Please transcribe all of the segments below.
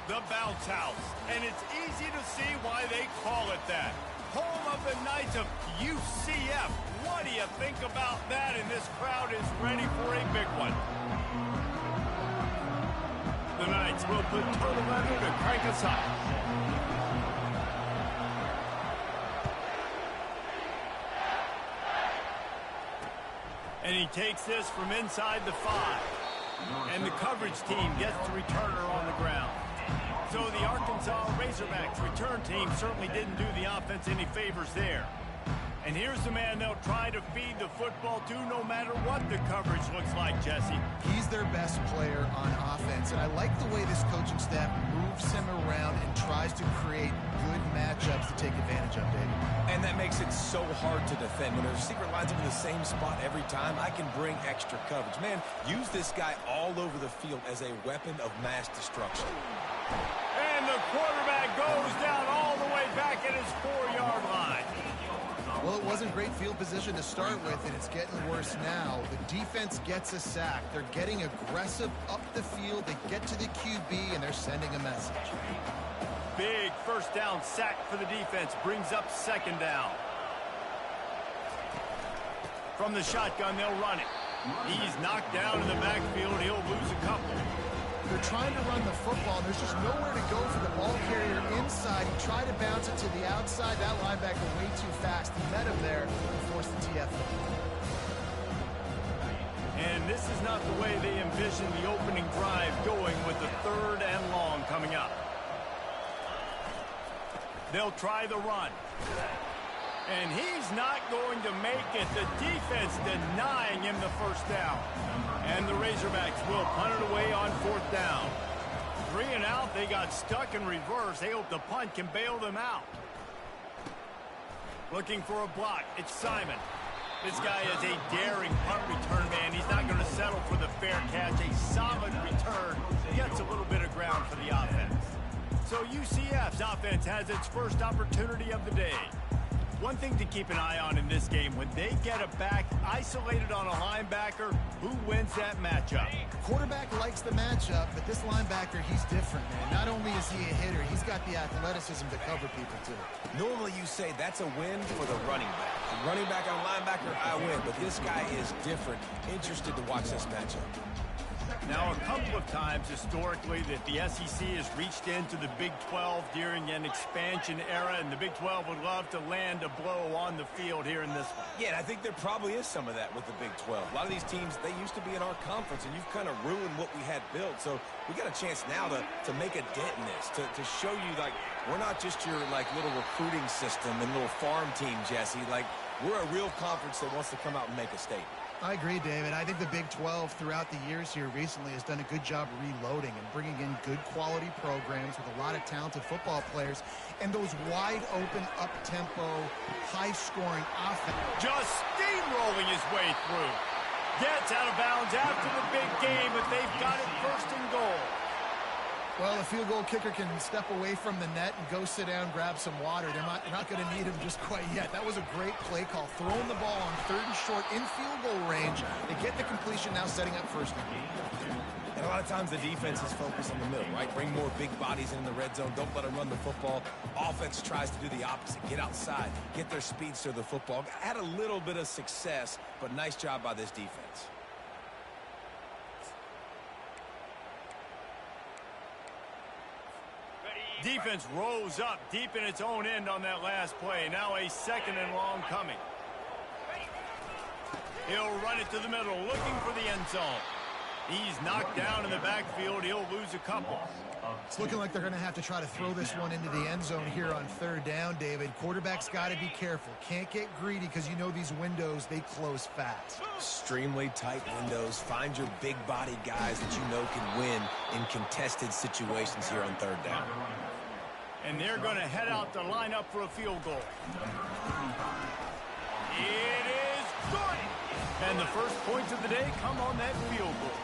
The bounce house, and it's easy to see why they call it that. Home of the Knights of UCF. What do you think about that? And this crowd is ready for a big one. The Knights will put total letter to crank us up. And he takes this from inside the 5. And the coverage team gets the returner on the ground. So the Arkansas Razorbacks return team certainly didn't do the offense any favors there. And here's the man they'll try to feed the football to no matter what the coverage looks like, Jesse. He's their best player on offense, and I like the way this coaching staff moves him around and tries to create good matchups to take advantage of, David. And that makes it so hard to defend. When their secret lines up in the same spot every time, I can bring extra coverage. Man, use this guy all over the field as a weapon of mass destruction. And the quarterback goes down all the way back at his 4-yard line. Well, it wasn't great field position to start with, and it's getting worse now. The defense gets a sack. They're getting aggressive up the field. They get to the QB, and they're sending a message. Big first down sack for the defense. Brings up second down. From the shotgun, they'll run it. He's knocked down in the backfield. He'll lose a couple. They're trying to run the football, and there's just nowhere to go for the ball carrier inside. He tried to bounce it to the outside. That linebacker way too fast. He met him there and forced the TFL. And this is not the way they envisioned the opening drive going with the 3rd and long coming up. They'll try the run. And he's not going to make it. The defense denying him the first down. And the Razorbacks will punt it away on 4th down. 3 and out. They got stuck in reverse. They hope the punt can bail them out. Looking for a block. It's Simon. This guy is a daring punt return man. He's not going to settle for the fair catch. A solid return. Gets a little bit of ground for the offense. So UCF's offense has its first opportunity of the day. One thing to keep an eye on in this game, when they get a back isolated on a linebacker, who wins that matchup? Quarterback likes the matchup, but this linebacker, he's different, man. Not only is he a hitter, he's got the athleticism to cover people, too. Normally you say that's a win for the running back. The running back and linebacker, I win, but this guy is different. Interested to watch this matchup. Now, a couple of times historically that the SEC has reached into the Big 12 during an expansion era, and the Big 12 would love to land a blow on the field here in this one. Yeah, and I think there probably is some of that with the Big 12. A lot of these teams, they used to be in our conference, and you've kind of ruined what we had built. So we got a chance now to make a dent in this, to show you, like, we're not just your, like, little recruiting system and little farm team, Jesse. Like, we're a real conference that wants to come out and make a statement. I agree, David. I think the Big 12 throughout the years here recently has done a good job reloading and bringing in good quality programs with a lot of talented football players and those wide open, up-tempo, high-scoring offense. Just steamrolling his way through. Gets out of bounds after the big game, but they've got it 1st and goal. Well, the field goal kicker can step away from the net and go sit down, grab some water. They're not going to need him just quite yet. That was a great play call. Throwing the ball on 3rd and short in field goal range. They get the completion, now setting up 1st and goal. And a lot of times the defense is focused on the middle, right? Bring more big bodies in the red zone. Don't let them run the football. Offense tries to do the opposite. Get outside. Get their speeds to the football. Had a little bit of success, but nice job by this defense. Defense rose up deep in its own end on that last play. Now a 2nd and long coming. He'll run it to the middle, looking for the end zone. He's knocked down in the backfield. He'll lose a couple. It's looking like they're going to have to try to throw this one into the end zone here on 3rd down, David. Quarterback's got to be careful. Can't get greedy because you know these windows, they close fast. Extremely tight windows. Find your big body guys that you know can win in contested situations here on 3rd down. And they're going to head out to line up for a field goal. It is good. And the first points of the day come on that field goal.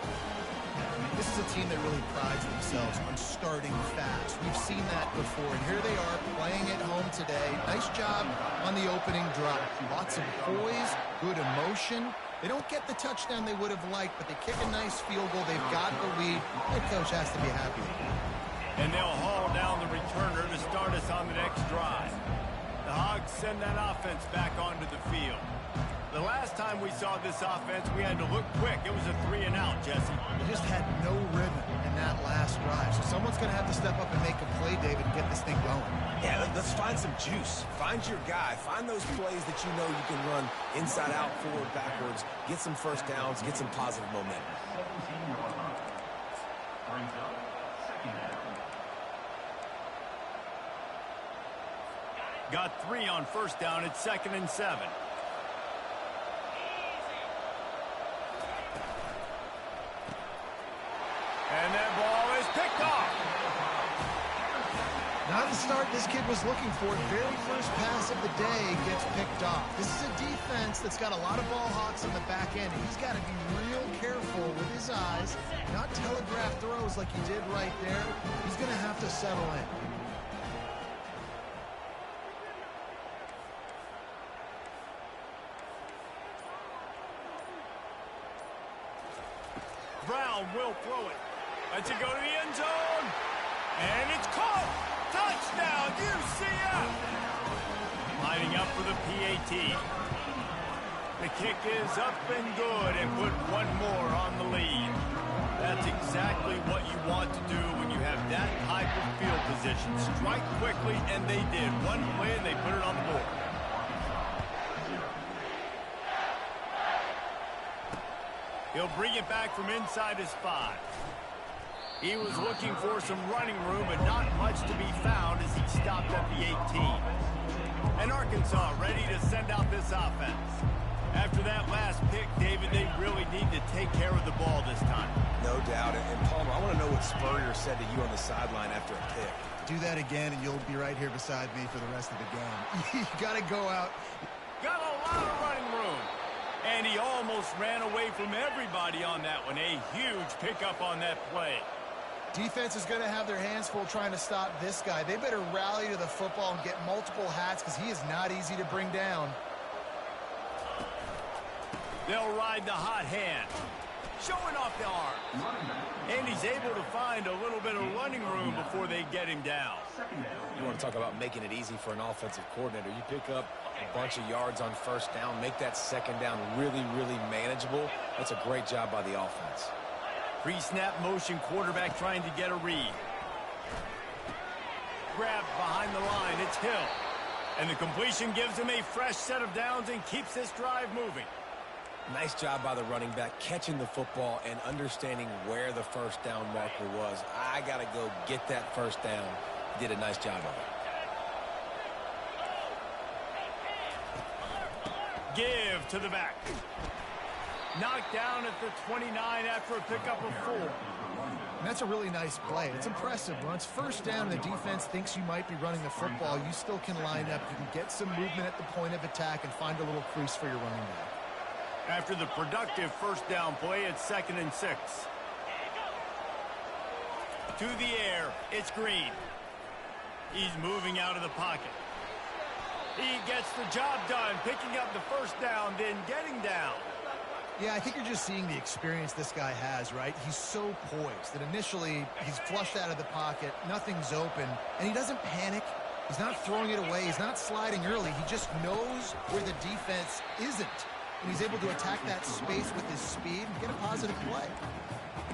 This is a team that really prides themselves on starting fast. We've seen that before, and here they are playing at home today. Nice job on the opening drive. Lots of poise, good emotion. They don't get the touchdown they would have liked, but they kick a nice field goal. They've got the lead. The coach has to be happy with that. And they'll haul down the returner to start us on the next drive. The Hogs send that offense back onto the field. The last time we saw this offense, we had to look quick. It was a 3-and-out, Jesse. They just had no rhythm in that last drive. So someone's going to have to step up and make a play, David, and get this thing going. Yeah, let's find some juice. Find your guy. Find those plays that you know you can run inside out, forward, backwards. Get some first downs. Get some positive momentum. Got 3 on first down. It's 2nd and 7. And that ball is picked off. Not the start this kid was looking for. Very first pass of the day gets picked off. This is a defense that's got a lot of ball hawks on the back end. He's got to be real careful with his eyes, not telegraph throws like he did right there. He's going to have to settle in. Brown will throw it. Lets it go to the end zone. And it's caught. Touchdown, UCF. Lining up for the PAT. The kick is up and good and put one more on the lead. That's exactly what you want to do when you have that type of field position. Strike quickly, and they did. One play, and they put it on the board. He'll bring it back from inside his 5. He was looking for some running room, but not much to be found as he stopped at the 18. And Arkansas ready to send out this offense. After that last pick, David, they really need to take care of the ball this time. No doubt. And Palmer, I want to know what Spurrier said to you on the sideline after a pick. Do that again, and you'll be right here beside me for the rest of the game. You got to go out. Got a lot of running room. And he almost ran away from everybody on that one. A huge pickup on that play. Defense is going to have their hands full trying to stop this guy. They better rally to the football and get multiple hats because he is not easy to bring down. They'll ride the hot hand. Showing off the arm. And he's able to find a little bit of running room before they get him down. You want to talk about making it easy for an offensive coordinator. You pick up a bunch of yards on first down, make that second down really, really manageable. That's a great job by the offense. Pre-snap motion quarterback trying to get a read. Grabbed behind the line. It's Hill. And the completion gives him a fresh set of downs and keeps this drive moving. Nice job by the running back catching the football and understanding where the first down marker was. I got to go get that first down. Did a nice job of it. Give to the back. Knocked down at the 29 after a pickup of 4. And that's a really nice play. It's impressive. When it's first down and the defense thinks you might be running the football, you still can line up. You can get some movement at the point of attack and find a little crease for your running back. After the productive first down play, it's 2nd and 6. To the air, it's Green. He's moving out of the pocket. He gets the job done, picking up the first down, then getting down. Yeah, I think you're just seeing the experience this guy has, right? He's so poised that initially he's flushed out of the pocket, nothing's open, and he doesn't panic. He's not throwing it away. He's not sliding early. He just knows where the defense isn't, and he's able to attack that space with his speed and get a positive play.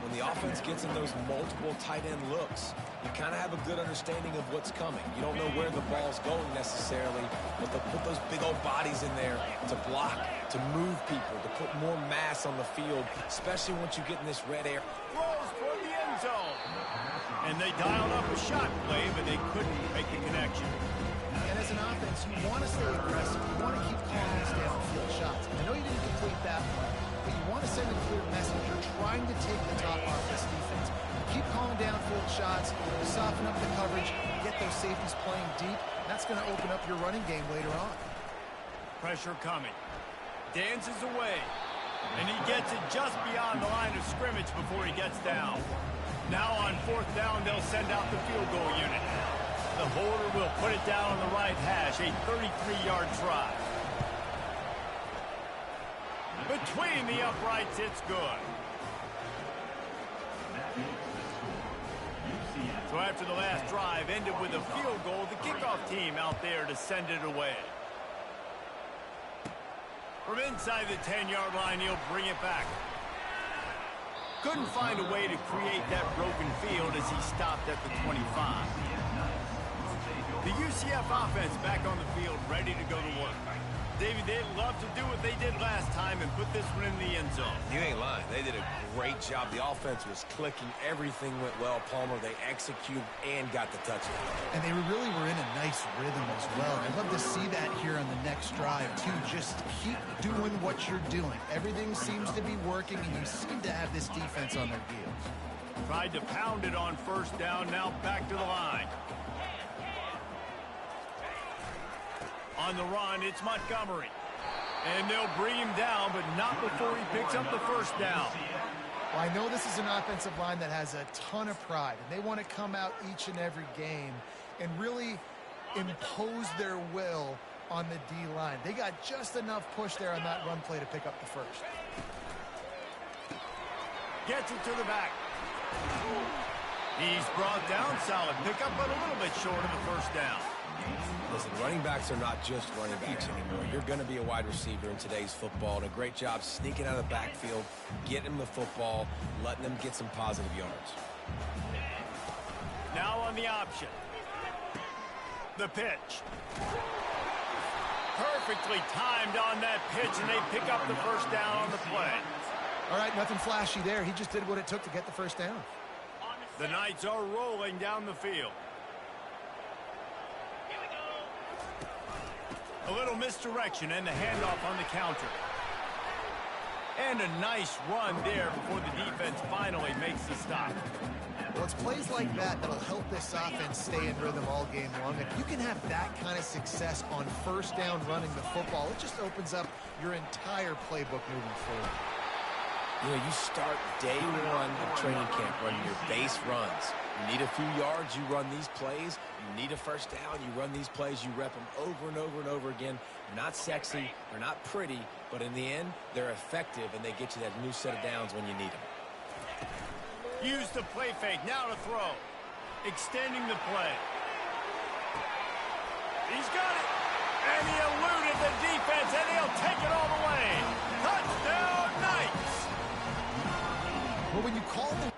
When the offense gets in those multiple tight end looks, you kind of have a good understanding of what's coming. You don't know where the ball's going necessarily, but they'll put those big old bodies in there to block, to move people, to put more mass on the field, especially once you get in this red area. Throws for the end zone. And they dialed up a shot play, but they couldn't make the connection. And as an offense, you want to stay aggressive. You want to keep calling these downfield shots. I know you didn't complete that one, but you want to send a clear message. You're trying to take the top off this defense. Keep calling downfield shots, soften up the coverage, get those safeties playing deep. That's going to open up your running game later on. Pressure coming. Dances away. And he gets it just beyond the line of scrimmage before he gets down. Now on 4th down, they'll send out the field goal unit. The holder will put it down on the right hash, a 33-yard try. Between the uprights, it's good. So after the last drive ended with a field goal, the kickoff team out there to send it away. From inside the 10-yard line, he'll bring it back. Couldn't find a way to create that broken field as he stopped at the 25. The UCF offense back on the field, ready to go to work. David, they'd love to do what they did last time and put this one in the end zone. You ain't lying. They did a great job. The offense was clicking. Everything went well. Palmer, they executed and got the touchdown. And they really were in a nice rhythm as well. I'd love to see that here on the next drive, too. Just keep doing what you're doing. Everything seems to be working, and you seem to have this defense on their heels. Tried to pound it on first down, now back to the line. On the run, it's Montgomery. And they'll bring him down, but not before he picks up the first down. Well, I know this is an offensive line that has a ton of pride, and they want to come out each and every game and really impose their will on the D-line. They got just enough push there on that run play to pick up the first. Gets it to the back. He's brought down, solid pickup, but a little bit short of the first down. Listen, running backs are not just running backs anymore. You're going to be a wide receiver in today's football, and a great job sneaking out of the backfield, getting them the football, letting them get some positive yards. Now on the option. The pitch. Perfectly timed on that pitch, and they pick up the first down on the play. All right, nothing flashy there. He just did what it took to get the first down. The Knights are rolling down the field. A little misdirection and the handoff on the counter. And a nice run there before the defense finally makes the stop. Well, it's plays like that that'll help this offense stay in rhythm all game long. If you can have that kind of success on first down running the football, it just opens up your entire playbook moving forward. You know, you start day one of training camp running your base runs. You need a few yards, you run these plays. You need a first down, you run these plays. You rep them over and over and over again. They're not sexy, they're not pretty, but in the end, they're effective, and they get you that new set of downs when you need them. Use the play fake, now to throw. Extending the play. He's got it. And he eluded the defense, and he'll take it all the way. Touchdown, Knights! Well, when you call the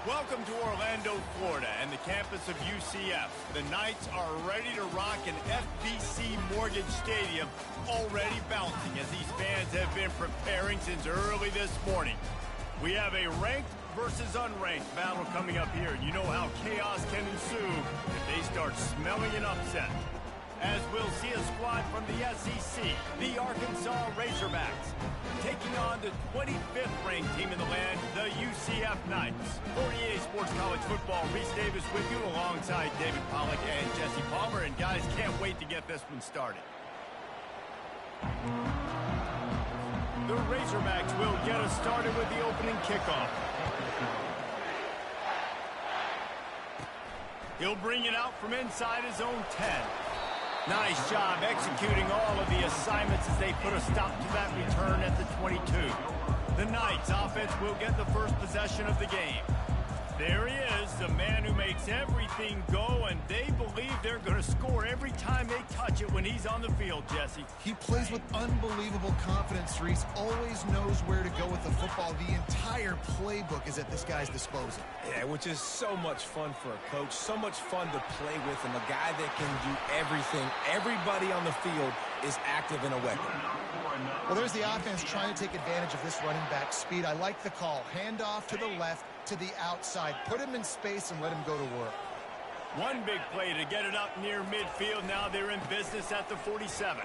Welcome to Orlando, Florida, and the campus of UCF. The Knights are ready to rock an FBC Mortgage Stadium, already bouncing as these fans have been preparing since early this morning. We have a ranked versus unranked battle coming up here. You know how chaos can ensue if they start smelling an upset. As we'll see a squad from the SEC, the Arkansas Razorbacks, taking on the 25th ranked team in the land, the UCF Knights. For EA Sports College Football, Reese Davis with you alongside David Pollack and Jesse Palmer. And guys, can't wait to get this one started. The Razorbacks will get us started with the opening kickoff. He'll bring it out from inside his own 10. Nice job executing all of the assignments as they put a stop to that return at the 22. The Knights offense will get the first possession of the game. There he is, the man who makes everything go, and they believe they're going to score every time they touch it when he's on the field, Jesse. He plays with unbelievable confidence, Reese. Always knows where to go with the football. The entire playbook is at this guy's disposal. Yeah, which is so much fun for a coach, so much fun to play with him, a guy that can do everything. Everybody on the field is active in a weapon. Well, there's the offense trying to take advantage of this running back speed. I like the call. Handoff to the left, to the outside. Put him in space and let him go to work. One big play to get it up near midfield. Now they're in business at the 47.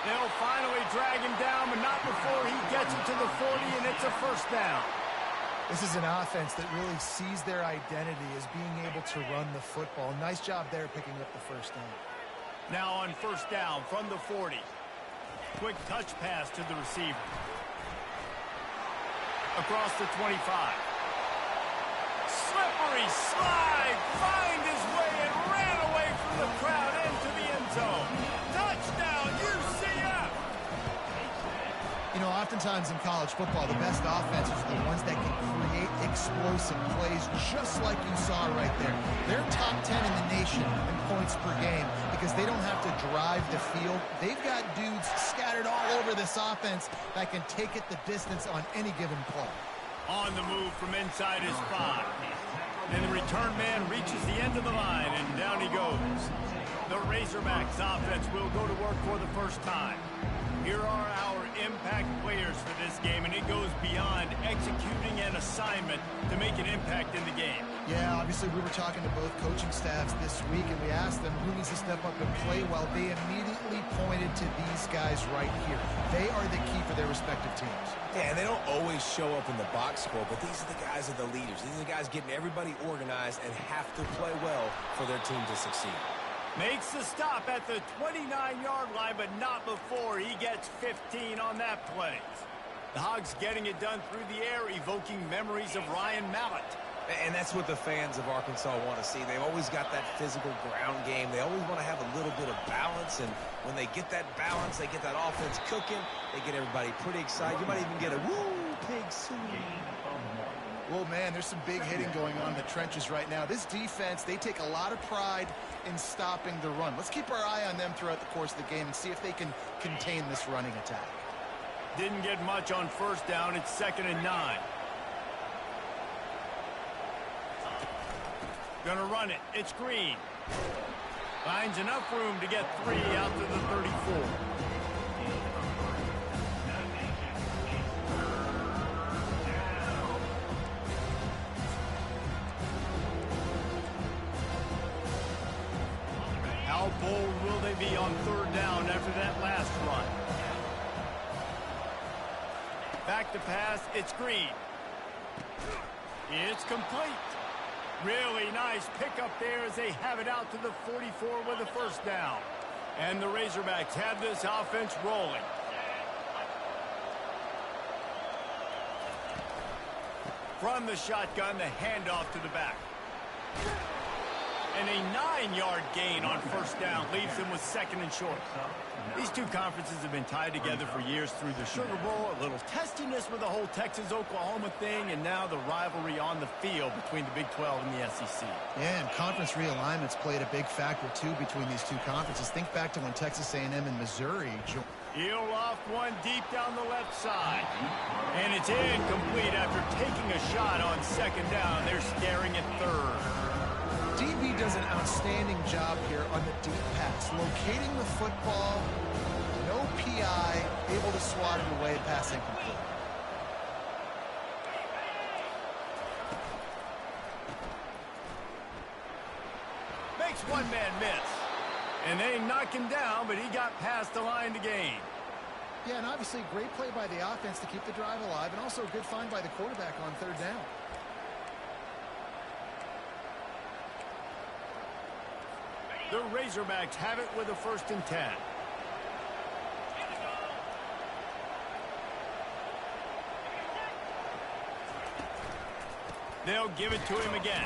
They'll finally drag him down, but not before he gets it to the 40, and it's a first down. This is an offense that really sees their identity as being able to run the football. Nice job there picking up the first down. Now on first down from the 40. Quick touch pass to the receiver. Across the 25. Slippery slide. Find his way and ran away from the crowd into the end zone. Touchdown, UCF! You know, oftentimes in college football, the best offenses are the ones that can create explosive plays, just like you saw right there. They're top 10 in the nation in points per game because they don't have to drive the field. They've got dudes scattered all over this offense that can take it the distance on any given play. On the move from inside his 5. And the return man reaches the end of the line, and down he goes. The Razorbacks offense will go to work for the first time. Here are our impact players for this game, and it goes beyond executing an assignment to make an impact in the game. Yeah, obviously we were talking to both coaching staffs this week, and we asked them who needs to step up and play well. They immediately pointed to these guys right here. They are the key for their respective teams. Yeah, and they don't always show up in the box score, but these are the guys that are the leaders. These are the guys getting everybody organized and have to play well for their team to succeed. Makes the stop at the 29-yard line, but not before he gets 15 on that play. The Hogs getting it done through the air, evoking memories of Ryan Mallett. And that's what the fans of Arkansas want to see. They've always got that physical ground game. They always want to have a little bit of balance, and when they get that balance, they get that offense cooking, they get everybody pretty excited. You might even get a woo, pig soon. Well, man, there's some big hitting going on in the trenches right now. This defense, they take a lot of pride in stopping the run. Let's keep our eye on them throughout the course of the game and see if they can contain this running attack. Didn't get much on first down. It's 2nd and 9. Gonna run it. It's Green. Finds enough room to get 3 out to the 34. How bold will they be on 3rd down after that last run? Back to pass. It's Green. It's complete. Really nice pickup there as they have it out to the 44 with a first down. And the Razorbacks have this offense rolling. From the shotgun, the handoff to the back. And a 9-yard gain on first down leaves them with 2nd and short. These two conferences have been tied together for years through the Sugar Bowl, a little testiness with the whole Texas-Oklahoma thing, and now the rivalry on the field between the Big 12 and the SEC. Yeah, and conference realignments played a big factor, too, between these two conferences. Think back to when Texas A&M and Missouri joined. He'll loft one deep down the left side. And it's incomplete after taking a shot on 2nd down. They're staring at 3rd. DB does an outstanding job here on the deep pass, locating the football, no PI, able to swat it away, pass incomplete. Makes one man miss. And they knock him down, but he got past the line to gain. Yeah, and obviously great play by the offense to keep the drive alive, and also a good find by the quarterback on 3rd down. The Razorbacks have it with a 1st and 10. They'll give it to him again.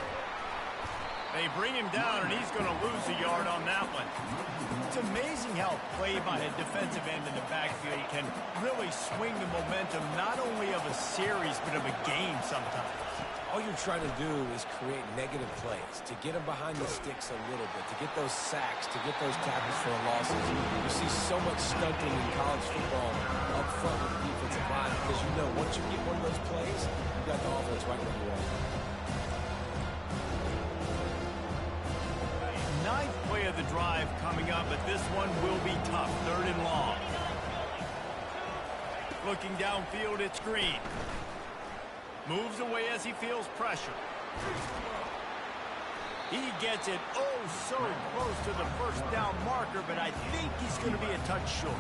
They bring him down, and he's going to lose a yard on that one. It's amazing how play by a defensive end in the backfield can really swing the momentum not only of a series but of a game sometimes. All you're trying to do is create negative plays, to get them behind the sticks a little bit, to get those sacks, to get those tackles for losses. You see so much stunting in college football up front with the defensive line because you know once you get one of those plays, you got the offense right where you want. 9th play of the drive coming up, but this one will be tough. 3rd and long. Looking downfield, it's Green. Moves away as he feels pressure. He gets it so close to the 1st down marker, but I think he's going to be a touch short.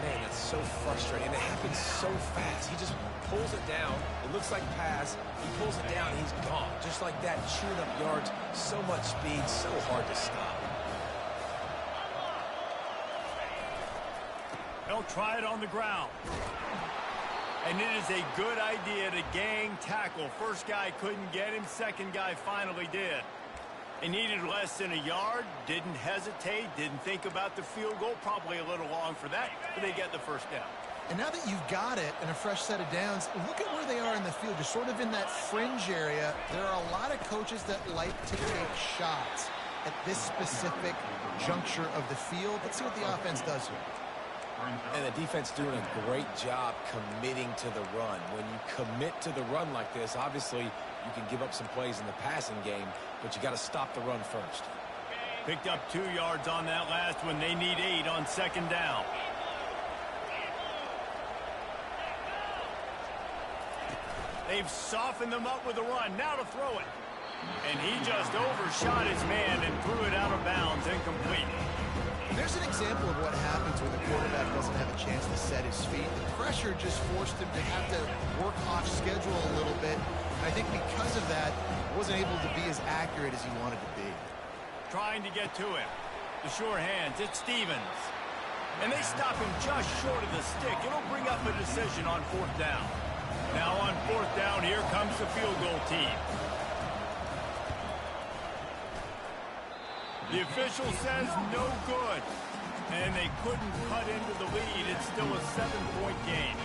Man, it's so frustrating. It happens so fast. He just pulls it down. It looks like pass. He pulls it down, and he's gone. Just like that, chewing up yards. So much speed, so hard to stop. They'll try it on the ground. And it is a good idea to gang tackle. First guy couldn't get him. 2nd guy finally did. They needed less than a yard. Didn't hesitate. Didn't think about the field goal. Probably a little long for that. But they get the 1st down. And now that you've got it and a fresh set of downs, look at where they are in the field. You're sort of in that fringe area. There are a lot of coaches that like to take shots at this specific juncture of the field. Let's see what the offense does here. And the defense doing a great job committing to the run. When you commit to the run like this, obviously you can give up some plays in the passing game, but you got to stop the run first. Picked up 2 yards on that last one. They need 8 on 2nd down. They've softened them up with a run. Now to throw it. And he just overshot his man and threw it out of bounds, incomplete. There's an example of what happens when the quarterback doesn't have a chance to set his feet. The pressure just forced him to have to work off schedule a little bit. And I think because of that, he wasn't able to be as accurate as he wanted to be. Trying to get to him. The sure hands, it's Stevens. And they stop him just short of the stick. It'll bring up a decision on 4th down. Now on 4th down, here comes the field goal team. The official says no good. And they couldn't cut into the lead. It's still a 7-point game.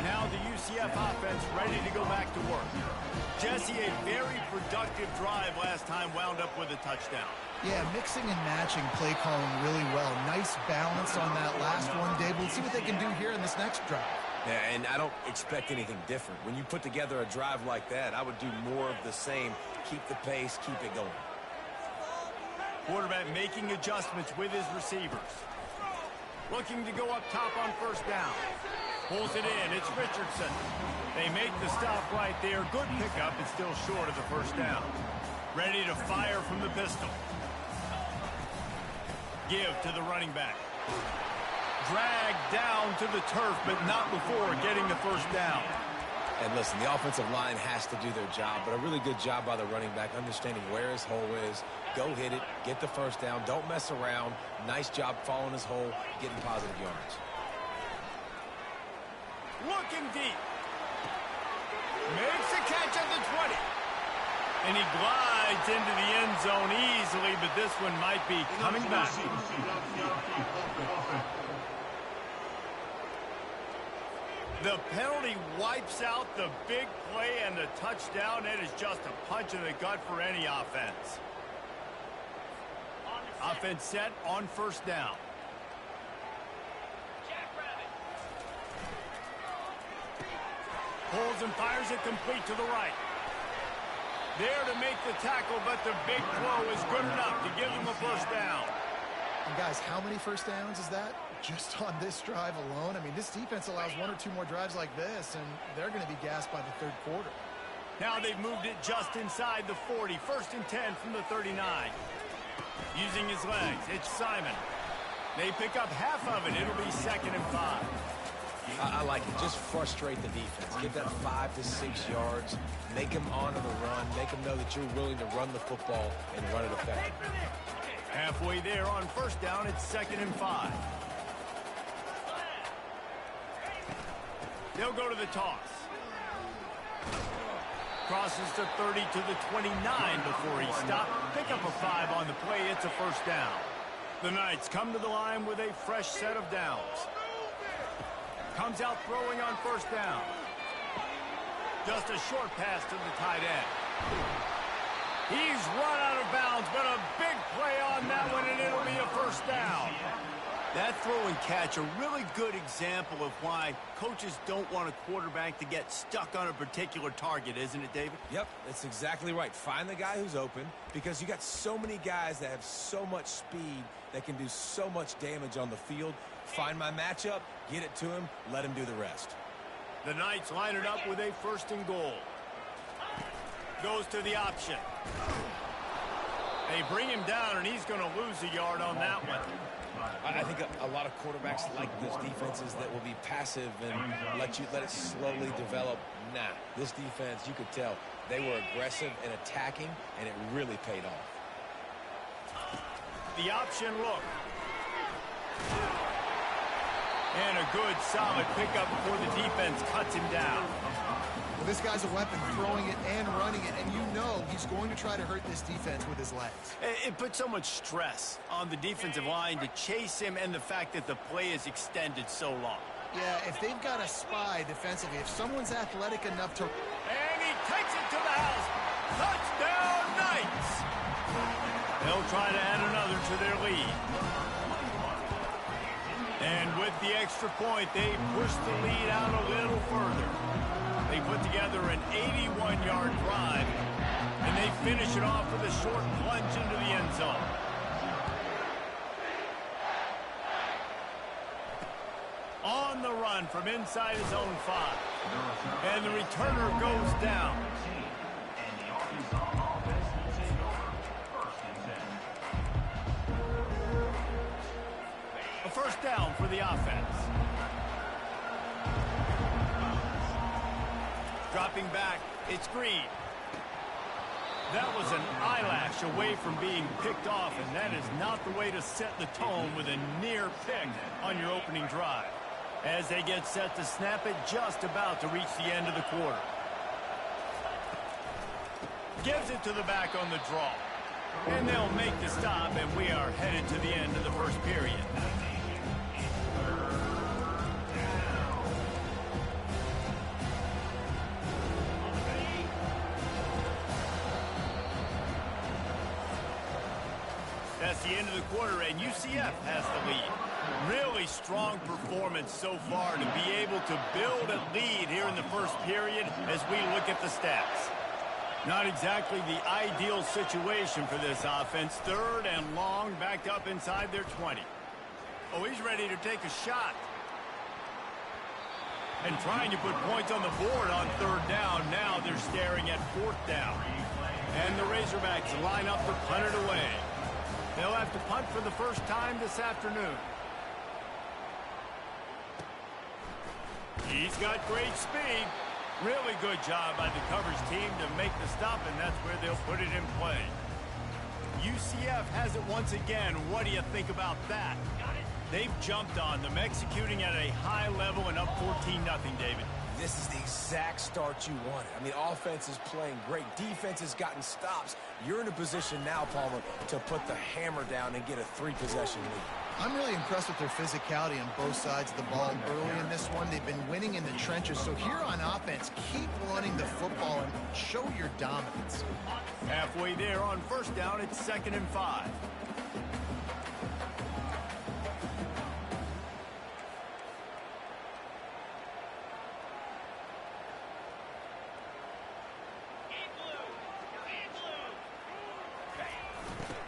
Now the UCF offense ready to go back to work. Jesse, a very productive drive last time, wound up with a touchdown. Yeah, mixing and matching play calling really well. Nice balance on that last one, Dave. We'll see what they can do here in this next drive. Yeah, and I don't expect anything different. When you put together a drive like that, I would do more of the same. Keep the pace, keep it going. Quarterback making adjustments with his receivers. Looking to go up top on 1st down. Pulls it in. It's Richardson. They make the stop right there. Good pickup. It's still short of the 1st down. Ready to fire from the pistol. Give to the running back. Dragged down to the turf, but not before getting the 1st down. And listen, the offensive line has to do their job, but a really good job by the running back, understanding where his hole is. Go hit it, get the 1st down, don't mess around. Nice job following his hole, getting positive yards. Looking deep. Makes the catch at the 20. And he glides into the end zone easily, but this one might be coming back. The penalty wipes out the big play and the touchdown. It is just a punch in the gut for any offense. Offense set on first down. Pulls and fires it complete to the right. There to make the tackle, but the big throw is good enough to give them a first down. And guys, how many first downs is that? Just on this drive alone? I mean, this defense allows one or two more drives like this, and they're going to be gassed by the third quarter. Now they've moved it just inside the 40. First and 10 from the 39. Using his legs, it's Simon. They pick up half of it. It'll be 2nd and 5. I like it. Just frustrate the defense. Get that 5 to 6 yards. Make them honor the run. Make them know that you're willing to run the football and run it effectively. Halfway there on first down, it's 2nd and 5. They'll go to the toss. Crosses to 30 to the 29 before he stopped. Pick up a 5 on the play. It's a first down. The Knights come to the line with a fresh set of downs. Comes out throwing on first down. Just a short pass to the tight end. He's run out of bounds, but a big play on that one, and it'll be a first down. That throw and catch, a really good example of why coaches don't want a quarterback to get stuck on a particular target, isn't it, David? Yep, that's exactly right. Find the guy who's open, because you got so many guys that have so much speed that can do so much damage on the field. Find my matchup, get it to him, let him do the rest. The Knights line it up with a 1st and goal. Goes to the option. They bring him down, and he's going to lose a yard on that one. I think a lot of quarterbacks like those defenses that will be passive and let it slowly develop. Nah, this defense, you could tell, they were aggressive and attacking, and it really paid off. The option look. And a good, solid pickup before the defense cuts him down. Well, this guy's a weapon, throwing it and running it, and you know he's going to try to hurt this defense with his legs. It puts so much stress on the defensive line to chase him, and the fact that the play is extended so long. Yeah, if they've got a spy defensively, if someone's athletic enough to... And he takes it to the house. Touchdown, Knights! They'll try to add another to their lead. And with the extra point, they push the lead out a little further. They put together an 81-yard drive, and they finish it off with a short plunge into the end zone. On the run from inside his own 5. And the returner goes down. A first down for the offense. Dropping back, it's Green. That was an eyelash away from being picked off, and that is not the way to set the tone with a near pick on your opening drive. As they get set to snap it, just about to reach the end of the quarter. Gives it to the back on the draw. And they'll make the stop, and we are headed to the end of the first period. That's the end of the quarter, and UCF has the lead. Really strong performance so far to be able to build a lead here in the first period as we look at the stats. Not exactly the ideal situation for this offense. 3rd and long, backed up inside their 20. Oh, he's ready to take a shot. And trying to put points on the board on 3rd down. Now they're staring at 4th down. And the Razorbacks line up to punt it away. They'll have to punt for the first time this afternoon. He's got great speed. Really good job by the coverage team to make the stop, and that's where they'll put it in play. UCF has it once again. What do you think about that? They've jumped on them, executing at a high level and up 14-0, David. This is the exact start you wanted. I mean, offense is playing great. Defense has gotten stops. You're in a position now, Palmer, to put the hammer down and get a 3-possession lead. I'm really impressed with their physicality on both sides of the ball early in this one. They've been winning in the trenches. So here on offense, keep running the football and show your dominance. Halfway there on first down, it's 2nd and 5.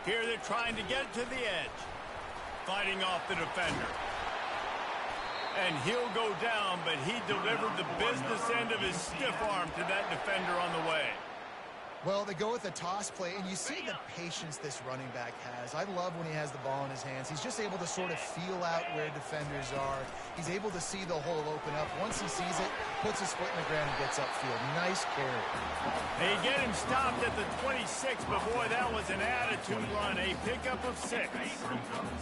Here they're trying to get to the edge. Fighting off the defender. And he'll go down, but he delivered the business end of his stiff arm to that defender on the way. Well, they go with a toss play, and you see the patience this running back has. I love when he has the ball in his hands. He's just able to sort of feel out where defenders are. He's able to see the hole open up. Once he sees it, puts his foot in the ground and gets upfield. Nice carry. They get him stopped at the 26, but boy, that was an attitude run. A pickup of 6.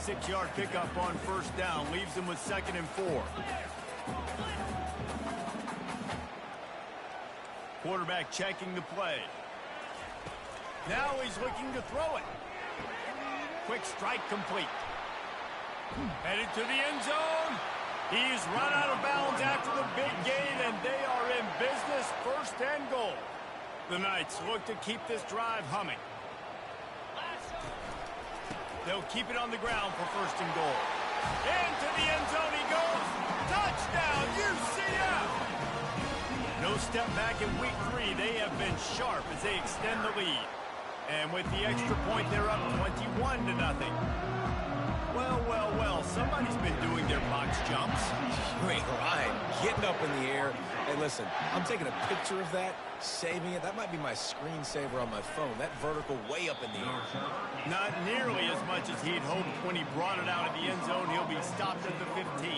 6-yard pickup on first down. Leaves him with 2nd and 4. Quarterback checking the play. Now he's looking to throw it. Quick strike complete. Headed to the end zone. He's run out of bounds after the big gain, and they are in business, 1st and goal. The Knights look to keep this drive humming. They'll keep it on the ground for 1st and goal. Into the end zone he goes. Touchdown, UCF! No step back in week 3. They have been sharp as they extend the lead. And with the extra point, they're up 21-0. Well, somebody's been doing their box jumps. Wait, Ryan, getting up in the air. Hey, listen, I'm taking a picture of that, saving it. That might be my screensaver on my phone. That vertical way up in the air. Not nearly as much as he'd hoped when he brought it out of the end zone. He'll be stopped at the 15.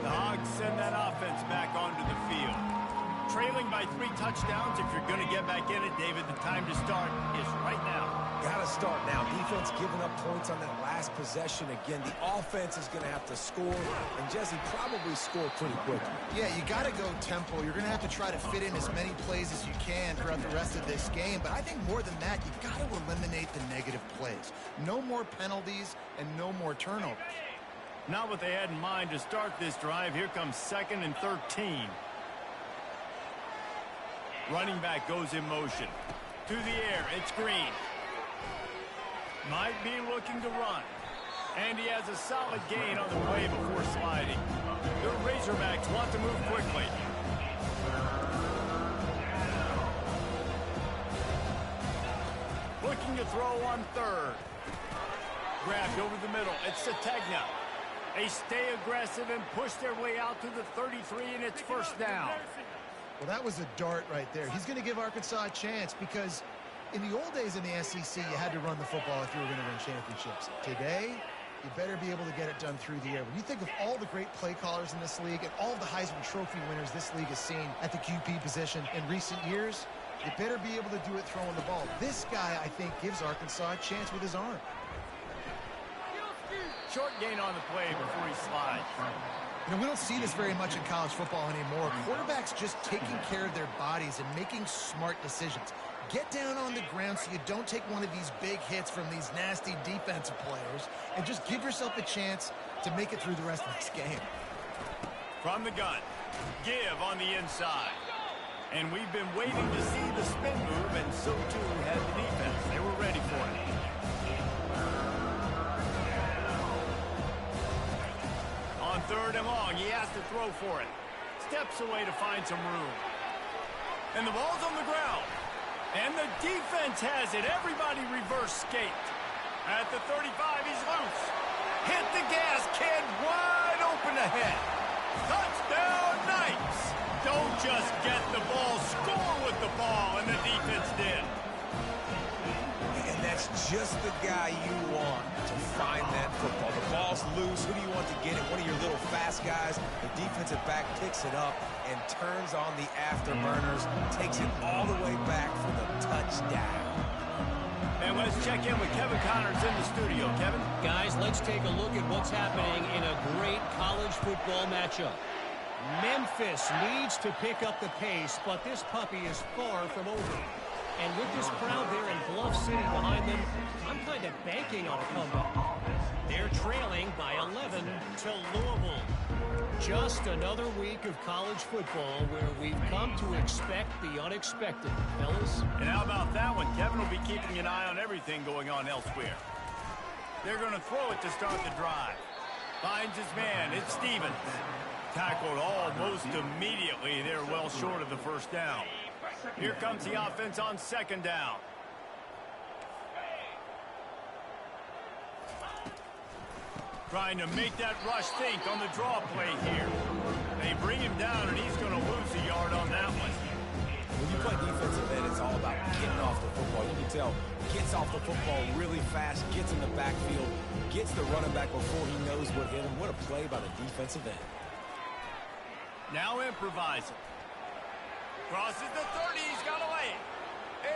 The Hogs send that offense back onto the field. Trailing by 3 touchdowns. If you're going to get back in it, David, the time to start is right now. Gotta start now. Defense giving up points on that last possession. Again, the offense is going to have to score, and Jesse probably score pretty quickly. Yeah, you got to go tempo. You're going to have to try to fit in as many plays as you can throughout the rest of this game. But I think more than that, you got to eliminate the negative plays. No more penalties and no more turnovers. Not what they had in mind to start this drive. Here comes 2nd and 13. Running back goes in motion. To the air, it's Green. Might be looking to run. And he has a solid gain on the play before sliding. The Razorbacks want to move quickly. Looking to throw on 3rd. Grabbed over the middle. It's Kttn. They stay aggressive and push their way out to the 33, and it's 1st down. Well, that was a dart right there. He's going to give Arkansas a chance because in the old days in the SEC, you had to run the football if you were going to win championships. Today, you better be able to get it done through the air. When you think of all the great play callers in this league and all the Heisman Trophy winners this league has seen at the QB position in recent years, you better be able to do it throwing the ball. This guy, I think, gives Arkansas a chance with his arm. Short gain on the play before he slides. You know, we don't see this very much in college football anymore. Quarterbacks just taking care of their bodies and making smart decisions. Get down on the ground so you don't take one of these big hits from these nasty defensive players and just give yourself a chance to make it through the rest of this game. From the gun, give on the inside. And we've been waiting to see the spin move, and so too had the defense. They were ready for it. On 3rd and long, he has to throw for it. Steps away to find some room. And the ball's on the ground. And the defense has it. Everybody reverse skate. At the 35, he's loose. Hit the gas, kid. Wide open ahead. Touchdown, Knights. Don't just get the ball. Score with the ball, and the defense did. And that's just the guy you want to find that football. The ball's loose. Who do you want to get it? One of your little fast guys. The defensive back picks it up and turns on the afterburners. Takes it all the way back for the touchdown. And let's check in with Kevin Connors in the studio. Kevin? Guys, let's take a look at what's happening in a great college football matchup. Memphis needs to pick up the pace, but this puppy is far from over. And with this crowd there in Bluff City behind them, I'm kind of banking on a comeback. They're trailing by 11 to Louisville. Just another week of college football where we've come to expect the unexpected, fellas. And how about that one? Kevin will be keeping an eye on everything going on elsewhere. They're going to throw it to start the drive. Finds his man. It's Stevens. Tackled almost immediately. They're well short of the first down. Here comes the offense on second down. Trying to make that rush think on the draw play here. They bring him down, and he's going to lose a yard on that one. When you play defensive end, it's all about getting off the football. You can tell, gets off the football really fast, gets in the backfield, gets the running back before he knows what hit him. What a play by the defensive end. Now improvising. Crosses the 30, he's got away.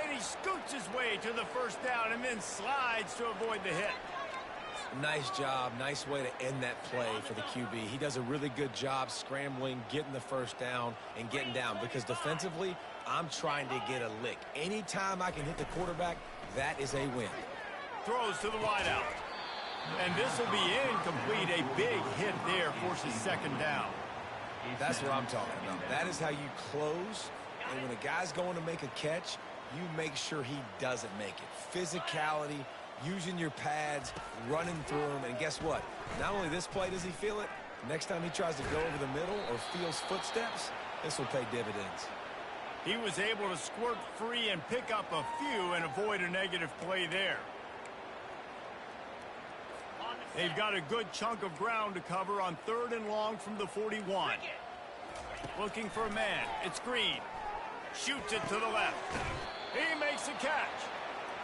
And he scoots his way to the first down and then slides to avoid the hit. Nice job. Nice way to end that play for the QB. He does a really good job scrambling, getting the first down, and getting down. Because defensively, I'm trying to get a lick. Anytime I can hit the quarterback, that is a win. Throws to the wideout. And this will be incomplete. A big hit there forces second down. That's what I'm talking about. That is how you close. And when a guy's going to make a catch, you make sure he doesn't make it. Physicality, using your pads, running through them. And guess what? Not only this play does he feel it, next time he tries to go over the middle or feels footsteps, this will pay dividends. He was able to squirt free and pick up a few and avoid a negative play there. They've got a good chunk of ground to cover on 3rd and long from the 41. Looking for a man. It's Green. Shoots it to the left. He makes a catch.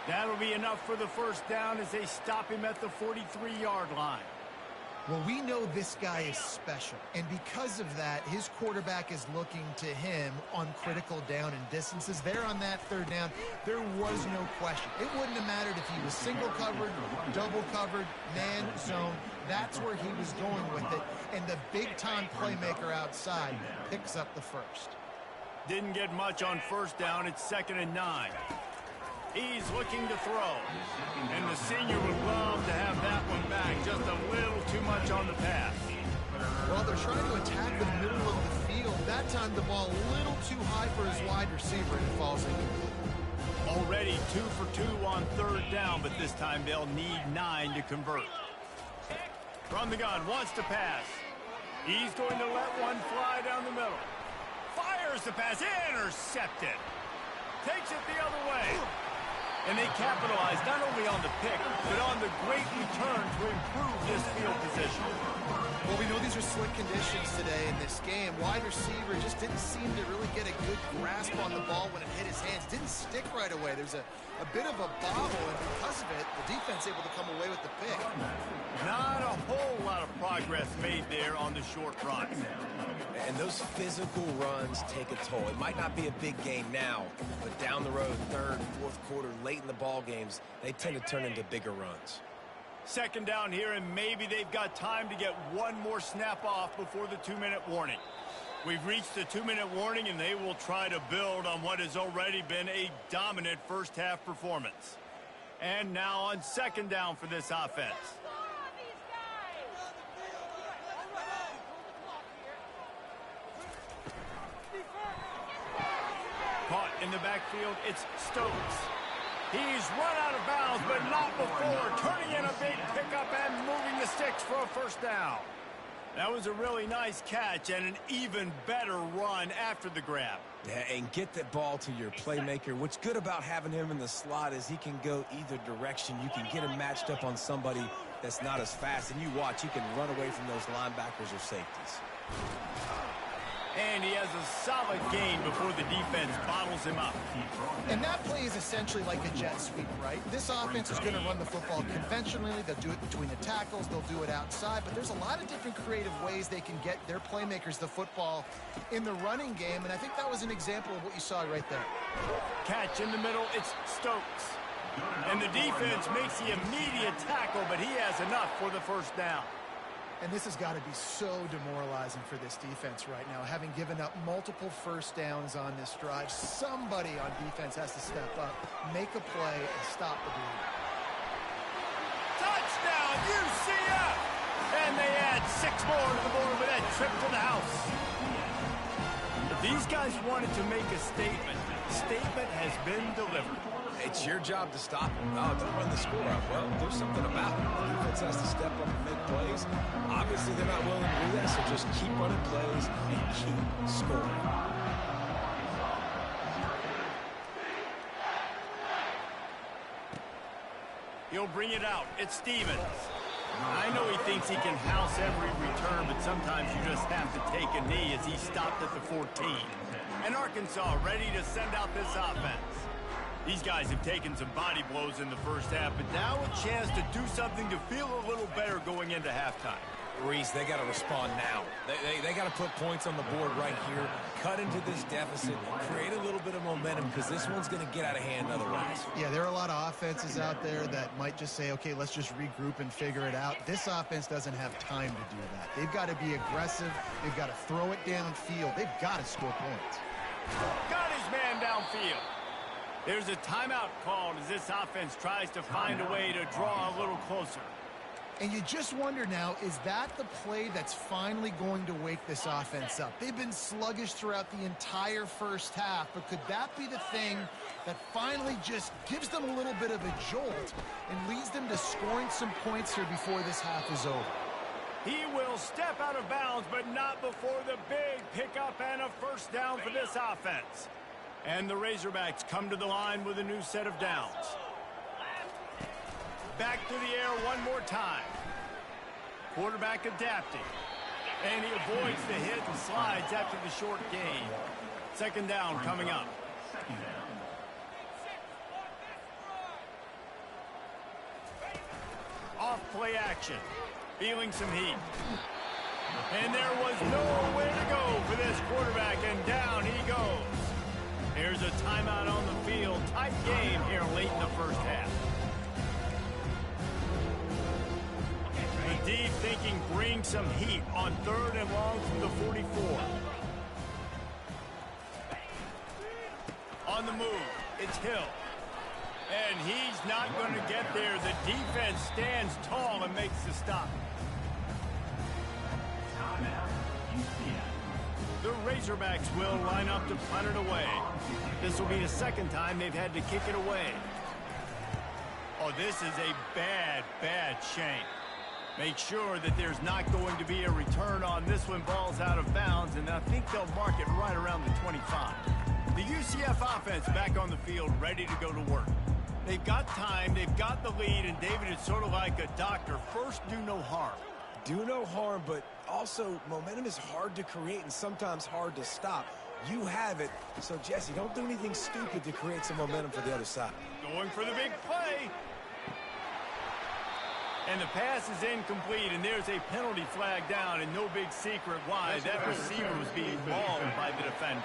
That'll be enough for the first down as they stop him at the 43-yard line. Well, we know this guy is special, and because of that, his quarterback is looking to him on critical down and distances. There on that 3rd down, there was no question. It wouldn't have mattered if he was single covered, double covered, man, zone. That's where he was going with it, and the big-time playmaker outside picks up the first. Didn't get much on first down. It's 2nd and 9. He's looking to throw. And the senior would love to have that one back. Just a little too much on the pass. Well, they're trying to attack the middle of the field. That time the ball a little too high for his wide receiver, and it falls incomplete. Already 2 for 2 on 3rd down, but this time they'll need 9 to convert. From the gun, wants to pass. He's going to let one fly down the middle. Fires the pass, intercepted. Takes it the other way. And they capitalize not only on the pick, but on the great return to improve this field position. Well, we know these are slick conditions today in this game. Wide receiver just didn't seem to really get a good grasp on the ball when it hit his hands. Didn't stick right away. There's a bit of a bobble, and because of it, the defense able to come away with the pick. Not a whole lot of progress made there on the short run. And those physical runs take a toll. It might not be a big game now, but down the road, 3rd, 4th quarter, late in the ball games, they tend to turn into bigger runs. 2nd down here, and maybe they've got time to get one more snap off before the 2-minute warning. We've reached the 2-minute warning, and they will try to build on what has already been a dominant first-half performance. And now on 2nd down for this offense. Caught in the backfield, it's Stokes. He's run out of bounds, but not before turning in a big pickup and moving the sticks for a first down. That was a really nice catch and an even better run after the grab. Yeah, and get that ball to your playmaker. What's good about having him in the slot is he can go either direction. You can get him matched up on somebody that's not as fast, and you watch, he can run away from those linebackers or safeties. And he has a solid gain before the defense bottles him up. And that play is essentially like a jet sweep, right? This offense is going to run the football conventionally. They'll do it between the tackles. They'll do it outside. But there's a lot of different creative ways they can get their playmakers the football in the running game. And I think that was an example of what you saw right there. Catch in the middle. It's Stokes. And the defense makes the immediate tackle, but he has enough for the first down. And this has got to be so demoralizing for this defense right now, having given up multiple first downs on this drive. Somebody on defense has to step up, make a play, and stop the bleeding. Touchdown, UCF! And they add 6 more to the board with that trip to the house. If these guys wanted to make a statement, the statement has been delivered. It's your job to stop them. Oh, don't run the score up. Well, do something about it. The defense has to step up and make plays. Obviously, they're not willing to do that, so just keep running plays and keep scoring. He'll bring it out. It's Stevens. I know he thinks he can house every return, but sometimes you just have to take a knee as he stopped at the 14. And Arkansas ready to send out this offense. These guys have taken some body blows in the first half, but now a chance to do something to feel a little better going into halftime. Reese, they got to respond now. They got to put points on the board right here, cut into this deficit, create a little bit of momentum, because this one's going to get out of hand otherwise. Yeah, there are a lot of offenses out there that might just say, okay, let's just regroup and figure it out. This offense doesn't have time to do that. They've got to be aggressive. They've got to throw it downfield. They've got to score points. Got his man downfield. There's a timeout called as this offense tries to find a way to draw a little closer. And you just wonder now, is that the play that's finally going to wake this offense up? They've been sluggish throughout the entire first half, but could that be the thing that finally just gives them a little bit of a jolt and leads them to scoring some points here before this half is over? He will step out of bounds, but not before the big pickup and a first down for this offense. And the Razorbacks come to the line with a new set of downs. Back to the air one more time. Quarterback adapting. And he avoids the hit and slides after the short gain. Second down coming up. Off play action. Feeling some heat. And there was nowhere to go for this quarterback, and down he goes. Here's a timeout on the field. Tight game here late in the first half. The deep thinking brings some heat on 3rd and long from the 44. On the move, it's Hill. And he's not going to get there. The defense stands tall and makes the stop. The Razorbacks will line up to punt it away. This will be the second time they've had to kick it away. Oh, this is a bad, bad shank. Make sure that there's not going to be a return on this one. Ball's out of bounds, and I think they'll mark it right around the 25. The UCF offense back on the field, ready to go to work. They've got time, they've got the lead, and David is sort of like a doctor. First, do no harm. Do no harm, but also momentum is hard to create and sometimes hard to stop. You have it, so Jesse, don't do anything stupid to create some momentum for the other side. Going for the big play. And the pass is incomplete, and there's a penalty flag down, and no big secret why. That receiver was being mauled by the defender.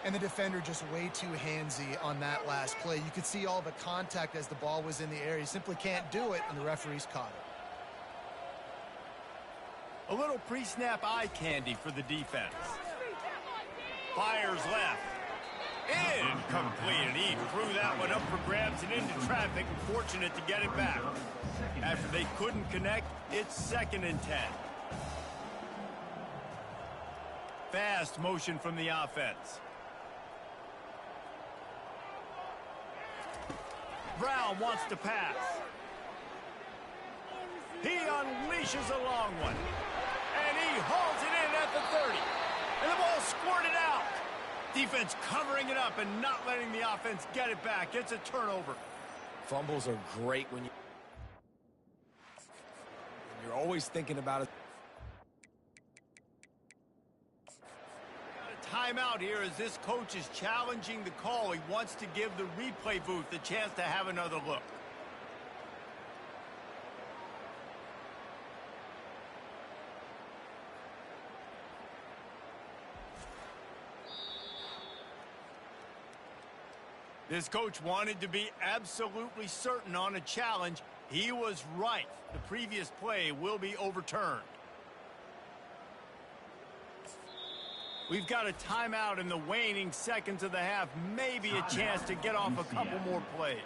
And the defender just way too handsy on that last play. You could see all the contact as the ball was in the air. He simply can't do it, and the referees caught it. A little pre-snap eye candy for the defense. Fires left. Incomplete, and he threw that one up for grabs and into traffic, and fortunate to get it back. After they couldn't connect, it's 2nd and 10. Fast motion from the offense. Brown wants to pass. He unleashes a long one. And he hauls it in at the 30. And the ball squirted out. Defense covering it up and not letting the offense get it back. It's a turnover. Fumbles are great when you're always thinking about it. Timeout here as this coach is challenging the call. He wants to give the replay booth the chance to have another look. This coach wanted to be absolutely certain on a challenge. He was right. The previous play will be overturned. We've got a timeout in the waning seconds of the half. Maybe a chance to get off a couple more plays.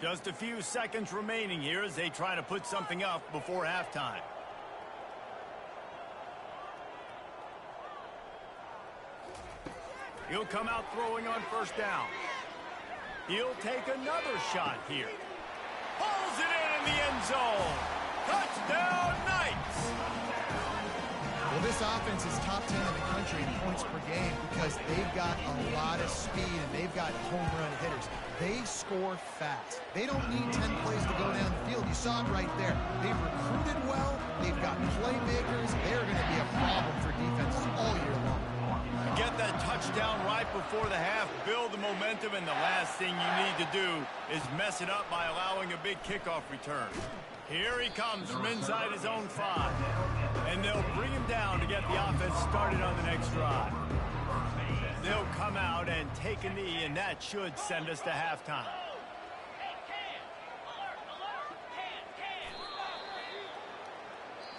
Just a few seconds remaining here as they try to put something up before halftime. He'll come out throwing on first down. He'll take another shot here. Pulls it in the end zone. Touchdown, Knights! Well, this offense is top 10 in the country in points per game because they've got a lot of speed and they've got home run hitters. They score fast. They don't need 10 plays to go down the field. You saw it right there. They've recruited well. They've got playmakers. They're going to be a problem for defenses all year long. Get that touchdown right before the half, build the momentum, and the last thing you need to do is mess it up by allowing a big kickoff return. Here he comes from inside his own 5. And they'll bring him down to get the offense started on the next drive. They'll come out and take a knee, and that should send us to halftime.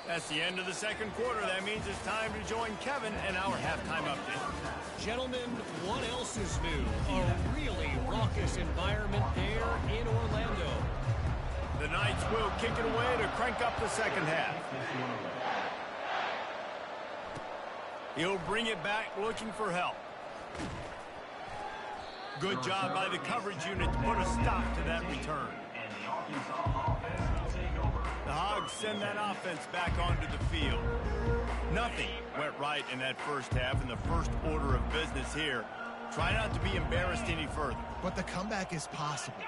That's the end of the second quarter. That means it's time to join Kevin and our halftime update. Gentlemen, what else is new? A really raucous environment there in Orlando. The Knights will kick it away to crank up the second half. He'll bring it back looking for help. Good job by the coverage unit to put a stop to that return. The Hogs send that offense back onto the field. Nothing went right in that first half, and the first order of business here. Try not to be embarrassed any further. But the comeback is possible.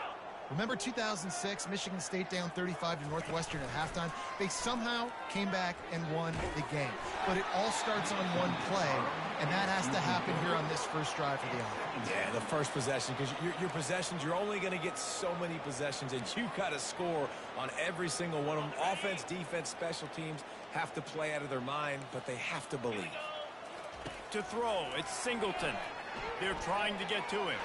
Remember 2006, Michigan State down 35 to Northwestern at halftime? They somehow came back and won the game. But it all starts on one play, and that has to happen here on this first drive for the offense. Yeah, the first possession, because your possessions, you're only going to get so many possessions, and you've got to score on every single one of them. Offense, defense, special teams have to play out of their mind, but they have to believe. To throw, it's Singleton. They're trying to get to him.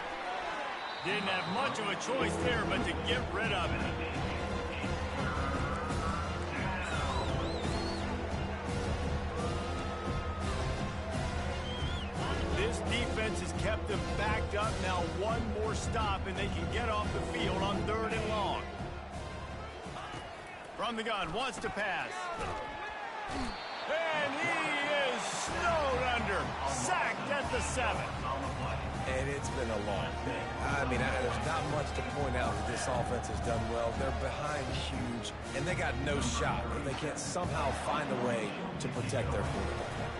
Didn't have much of a choice there, but to get rid of it. This defense has kept them backed up. Now one more stop, and they can get off the field on 3rd and long. From the gun, wants to pass. And he is snowed under. Sacked at the 7. And it's been a long day. I mean, there's not much to point out that this offense has done well. They're behind huge, and they got no shot. And they can't somehow find a way to protect their quarterback.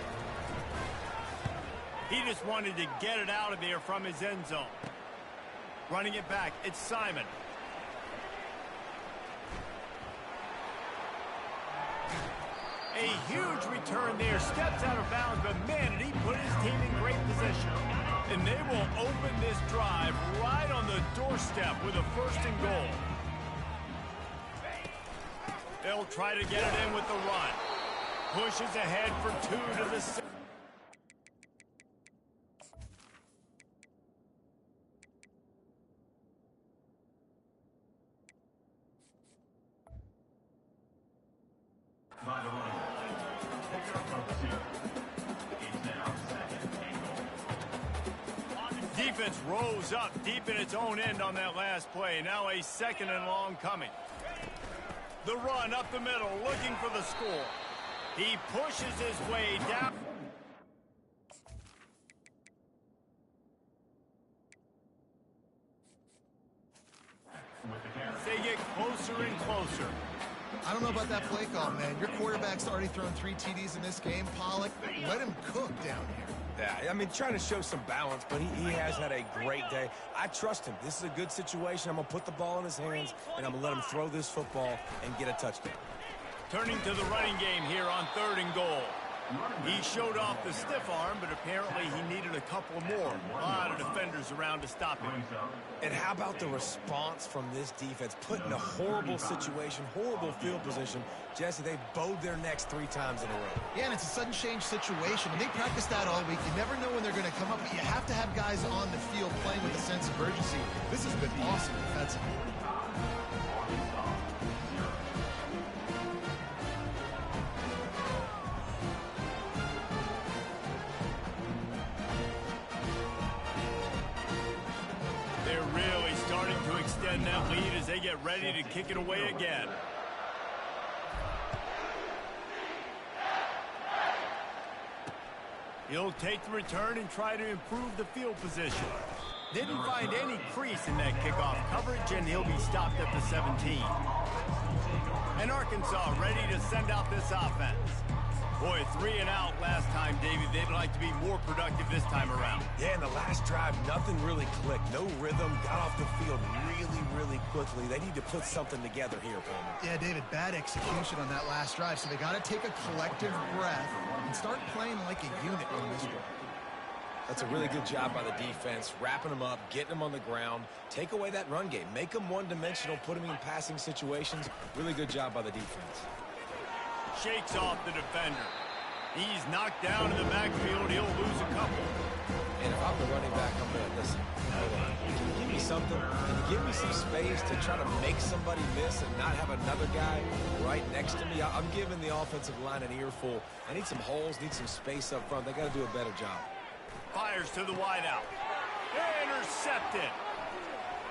He just wanted to get it out of there from his end zone. Running it back, it's Simon. A huge return there. Steps out of bounds, but man, did he put his team in great position. And they will open this drive right on the doorstep with a 1st and goal. They'll try to get it in with the run. Pushes ahead for 2 to the 6. Defense rose up deep in its own end on that last play. Now a 2nd and long coming. The run up the middle, looking for the score. He pushes his way down. They get closer and closer. I don't know about that play call, man. Your quarterback's already thrown 3 TDs in this game, Pollock. Let him cook down here. Yeah, I mean, trying to show some balance, but he has had a great day. I trust him. This is a good situation. I'm going to put the ball in his hands, and I'm going to let him throw this football and get a touchdown. Turning to the running game here on 3rd and goal. He showed off the stiff arm, but apparently he needed a couple more. A lot of defenders around to stop him. And how about the response from this defense? Put in a horrible situation, horrible field position. Jesse, they bowed their necks 3 times in a row. Yeah, and it's a sudden change situation. And they practice that all week. You never know when they're going to come up, but you have to have guys on the field playing with a sense of urgency. This has been awesome defensively. They're really starting to extend that lead as they get ready to kick it away again. He'll take the return and try to improve the field position. Didn't find any crease in that kickoff coverage, and he'll be stopped at the 17. And Arkansas ready to send out this offense. Boy, 3 and out last time, David. They'd like to be more productive this time around. Yeah, in the last drive, nothing really clicked. No rhythm, got off the field really quickly. They need to put something together here, Palmer. Yeah, David, bad execution on that last drive, so they got to take a collective breath and start playing like a unit on this one. That's a really good job by the defense, wrapping them up, getting them on the ground. Take away that run game. Make them one-dimensional, put them in passing situations. Really good job by the defense. Shakes off the defender. He's knocked down in the backfield. He'll lose a couple. And if I'm the running back, I'm going to listen. Can you give me something? Can you give me some space to try to make somebody miss and not have another guy right next to me? I'm giving the offensive line an earful. I need some holes, need some space up front. They got to do a better job. Fires to the wideout. Intercepted.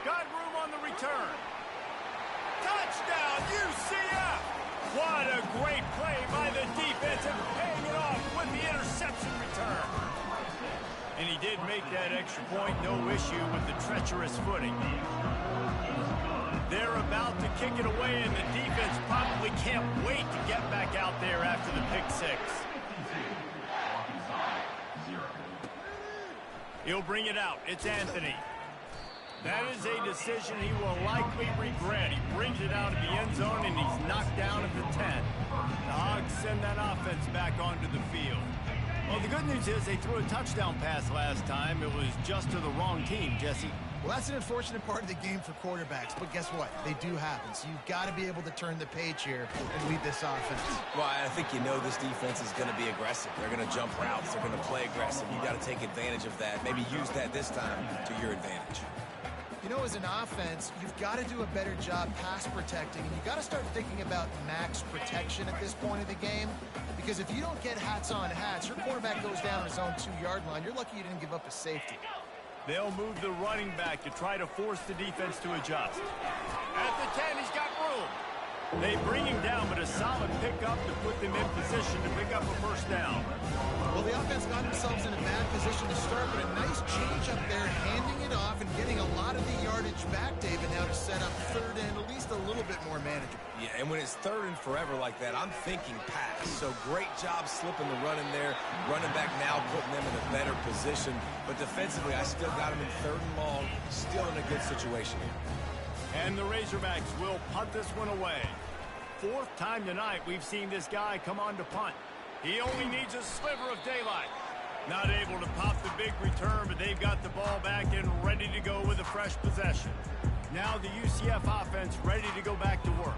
Got room on the return. Touchdown, UCF! What a great play by the defense and paying it off with the interception return. And he did make that extra point, no issue with the treacherous footing. They're about to kick it away, and the defense probably can't wait to get back out there after the pick 6. He'll bring it out. It's Anthony. That is a decision he will likely regret. He brings it out of the end zone, and he's knocked down at the 10. The Hogs send that offense back onto the field. Well, the good news is they threw a touchdown pass last time. It was just to the wrong team, Jesse. Well, that's an unfortunate part of the game for quarterbacks, but guess what? They do happen, so you've got to be able to turn the page here and lead this offense. Well, I think you know this defense is going to be aggressive. They're going to jump routes. They're going to play aggressive. You've got to take advantage of that. Maybe use that this time to your advantage. You know, as an offense, you've got to do a better job pass protecting, and you've got to start thinking about max protection at this point of the game, because if you don't get hats on hats, your quarterback goes down his own 2-yard line. You're lucky you didn't give up a safety. They'll move the running back to try to force the defense to adjust. At the 10, he's got room. They bring him down, but a solid pickup to put them in position to pick up a first down. Well, the offense got themselves in a bad position to start, but a nice change up there, handing it off and getting a lot of the yardage back, David, now to set up third and at least a little bit more manageable. Yeah, and when it's third and forever like that, I'm thinking pass. So great job slipping the run in there. Running back now putting them in a better position. But defensively, I still got them in third and long, still in a good situation here. And the Razorbacks will punt this one away. 4th time tonight we've seen this guy come on to punt. He only needs a sliver of daylight. Not able to pop the big return, but they've got the ball back and ready to go with a fresh possession. Now the UCF offense ready to go back to work.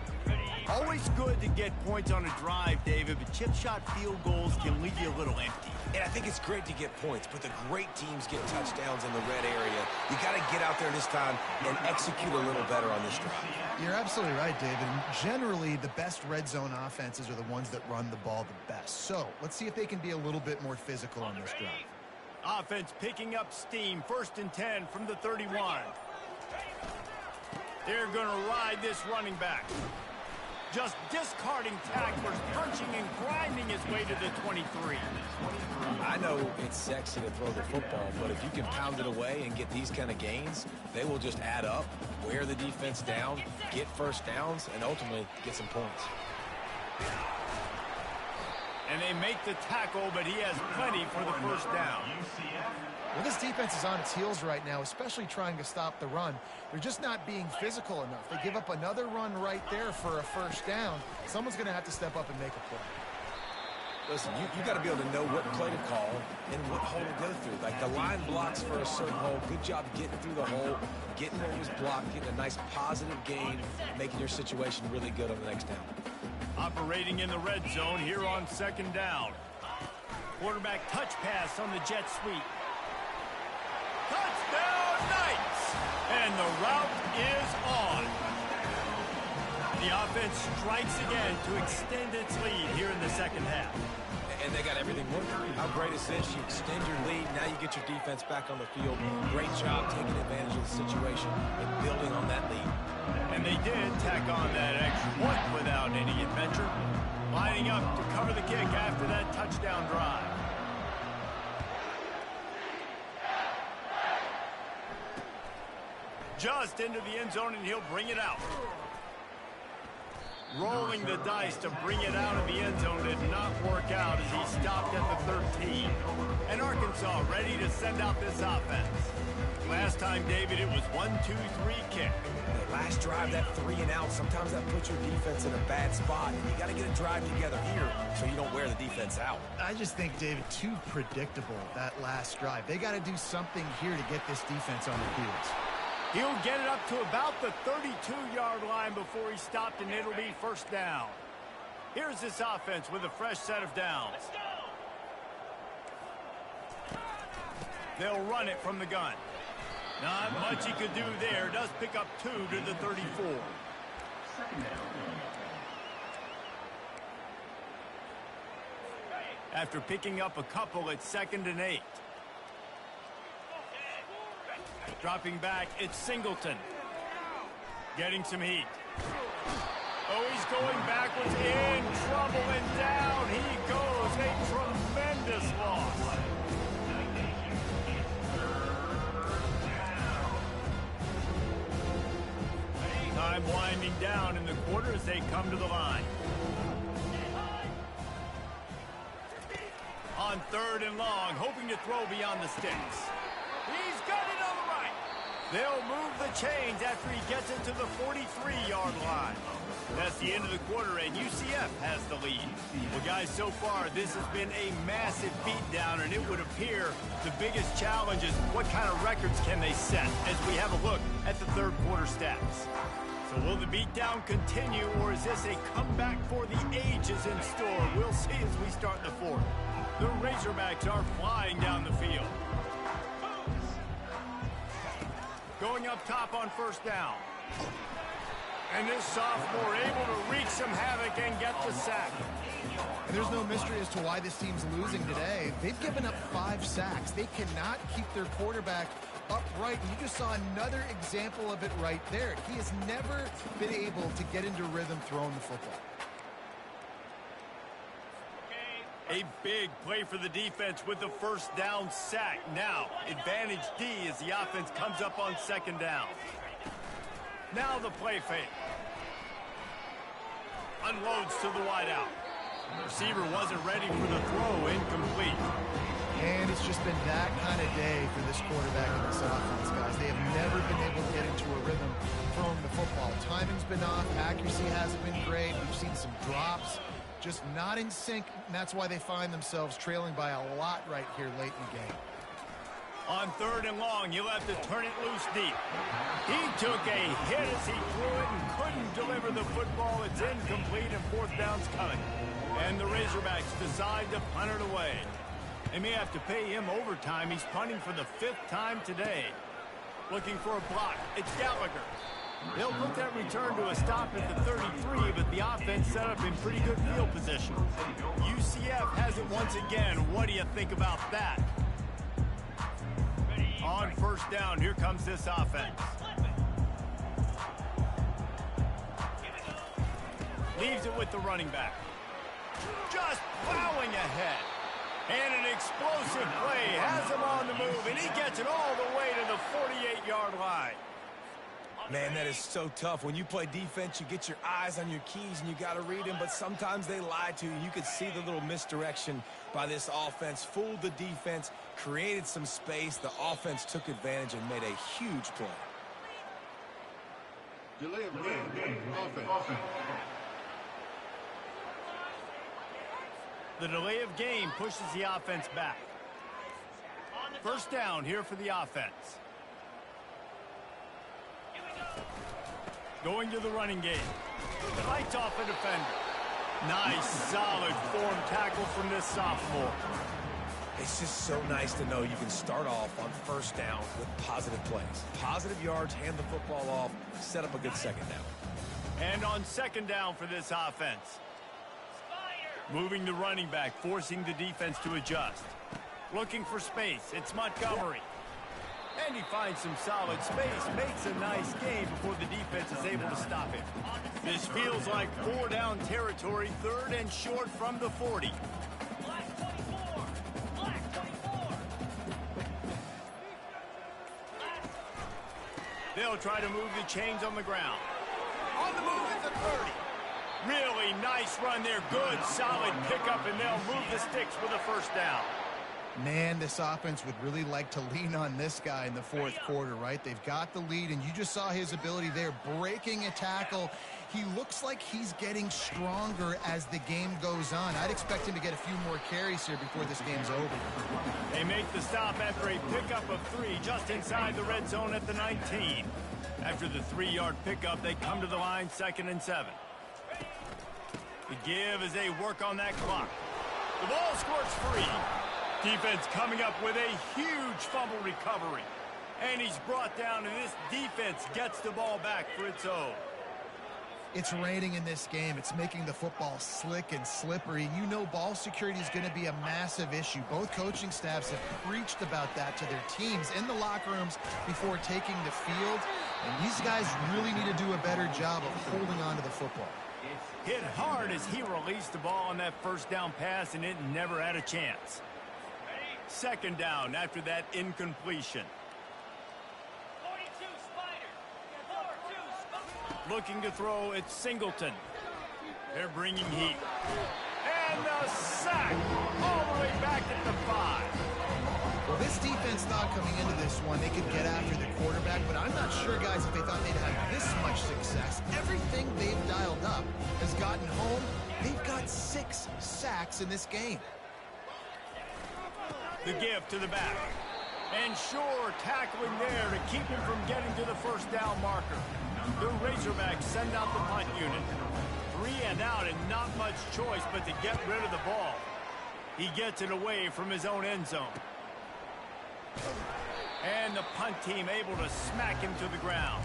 Always good to get points on a drive, David, but chip shot field goals can leave you a little empty. And I think it's great to get points, but the great teams get touchdowns in the red area. You got to get out there this time and execute a little better on this drive. You're absolutely right, David. Generally, the best red zone offenses are the ones that run the ball the best. So let's see if they can be a little bit more physical on this drive. Offense picking up steam. 1st and 10 from the 31. They're going to ride this running back. Just discarding tacklers, punching and grinding his way to the 23. I know it's sexy to throw the football, but if you can pound it away and get these kind of gains, they will just add up, wear the defense down, get first downs, and ultimately get some points. And they make the tackle, but he has plenty for the first down. Well, this defense is on its heels right now, especially trying to stop the run. They're just not being physical enough. They give up another run right there for a first down. Someone's going to have to step up and make a play. Listen, you got to be able to know what play to call and what hole to go through. Like the line blocks for a certain hole. Good job getting through the hole, getting what was blocked, getting a nice positive gain, making your situation really good on the next down. Operating in the red zone here on second down. Quarterback touch pass on the jet sweep. Touchdown Knights! And the route is on. The offense strikes again to extend its lead here in the second half. And they got everything working. How great is this? You extend your lead. Now you get your defense back on the field. Great job taking advantage of the situation and building on that lead. And they did tack on that extra point without any adventure. Lining up to cover the kick after that touchdown drive. Just into the end zone, and he'll bring it out. Rolling the dice to bring it out of the end zone did not work out as he stopped at the 13. And Arkansas ready to send out this offense. Last time, David, it was 1-2-3 kick. The last drive, that 3 and out, sometimes that puts your defense in a bad spot. And you got to get a drive together here so you don't wear the defense out. I just think, David, too predictable, that last drive. They got to do something here to get this defense on the field. He'll get it up to about the 32-yard line before he stopped, and it'll be first down. Here's this offense with a fresh set of downs. They'll run it from the gun. Not much he could do there. Does pick up 2 to the 34. After picking up a couple, it's 2nd and 8. Dropping back, it's Singleton. Getting some heat. Oh, he's going backwards, in trouble, and down he goes. A tremendous loss. Time winding down in the quarter as they come to the line. On 3rd and long, hoping to throw beyond the sticks. He's got it on the right. They'll move the chains after he gets into the 43-yard line. That's the end of the quarter, and UCF has the lead. Well, guys, so far, this has been a massive beatdown, and it would appear the biggest challenge is what kind of records can they set as we have a look at the third quarter stats. So will the beatdown continue, or is this a comeback for the ages in store? We'll see as we start the fourth. The Razorbacks are flying down the field. Going up top on first down. And this sophomore able to wreak some havoc and get the sack. And there's no mystery as to why this team's losing today. They've given up 5 sacks. They cannot keep their quarterback upright. And you just saw another example of it right there. He has never been able to get into rhythm throwing the football. A big play for the defense with the first down sack. Now, advantage D as the offense comes up on 2nd down. Now the play fake. Unloads to the wideout. Receiver wasn't ready for the throw, incomplete. And it's just been that kind of day for this quarterback and this offense, guys. They have never been able to get into a rhythm throwing the football. Timing's been off. Accuracy hasn't been great. We've seen some drops. Just not in sync, and that's why they find themselves trailing by a lot right here late in the game. On 3rd and long, he'll have to turn it loose deep. He took a hit as he threw it and couldn't deliver the football. It's incomplete, and 4th down's coming. And the Razorbacks decide to punt it away. They may have to pay him overtime. He's punting for the 5th time today. Looking for a block. It's Gallagher. They'll put that return to a stop at the 33, but the offense set up in pretty good field position. UCF has it once again. What do you think about that? On 1st down, here comes this offense. Leaves it with the running back. Just plowing ahead. And an explosive play has him on the move, and he gets it all the way to the 48-yard line. Man, that is so tough. When you play defense, you get your eyes on your keys, and you got to read them, but sometimes they lie to you. You could see the little misdirection by this offense, fooled the defense, created some space. The offense took advantage and made a huge play. Delay of game, offense. The delay of game pushes the offense back. First down here for the offense. Going to the running game. Fights off a defender. Nice, solid form tackle from this sophomore. It's just so nice to know you can start off on first down with positive plays. Positive yards, hand the football off, set up a good second down. And on second down for this offense. Moving the running back, forcing the defense to adjust. Looking for space. It's Montgomery. And he finds some solid space, makes a nice game before the defense is able to stop him. This feels like 4-down territory, 3rd and short from the 40. They'll try to move the chains on the ground. On the move at the 30. Really nice run there. Good, solid pickup, and they'll move the sticks for the first down. Man, this offense would really like to lean on this guy in the 4th quarter, right? They've got the lead, and you just saw his ability there, breaking a tackle. He looks like he's getting stronger as the game goes on. I'd expect him to get a few more carries here before this game's over. They make the stop after a pickup of 3 just inside the red zone at the 19. After the 3-yard pickup, they come to the line, 2nd and 7. The give as they work on that clock. The ball squirts free. Defense coming up with a huge fumble recovery. And he's brought down, and this defense gets the ball back for its own. It's raining in this game. It's making the football slick and slippery. You know ball security is going to be a massive issue. Both coaching staffs have preached about that to their teams in the locker rooms before taking the field. And these guys really need to do a better job of holding on to the football. Hit hard as he released the ball on that first down pass, and it never had a chance. 2nd down after that incompletion. Looking to throw, it's Singleton. They're bringing heat. And the sack all the way back at the 5. Well, this defense thought coming into this one they could get after the quarterback, but I'm not sure, guys, if they thought they'd have this much success. Everything they've dialed up has gotten home. They've got 6 sacks in this game. The give to the back. And sure, tackling there to keep him from getting to the first down marker. The Razorbacks send out the punt unit. 3 and out and not much choice but to get rid of the ball. He gets it away from his own end zone. And the punt team able to smack him to the ground.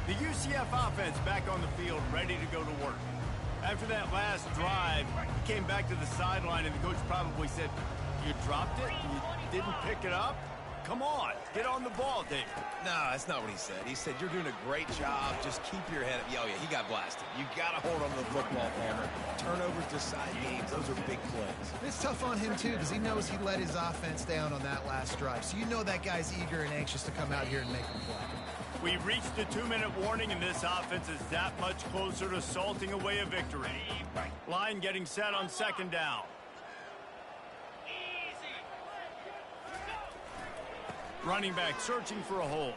The UCF offense back on the field, ready to go to work. After that last drive, he came back to the sideline, and the coach probably said, "You dropped it? You didn't pick it up? Come on, get on the ball, David." No, that's not what he said. He said, "You're doing a great job. Just keep your head up." Oh, yeah, he got blasted. You got to hold on to the football, Palmer. Turnovers decide games. Those are big plays. It's tough on him, too, because he knows he let his offense down on that last drive. So you know that guy's eager and anxious to come out here and make him play. We reached the 2-minute warning, and this offense is that much closer to salting away a victory. Line getting set on 2nd down. Running back searching for a hole.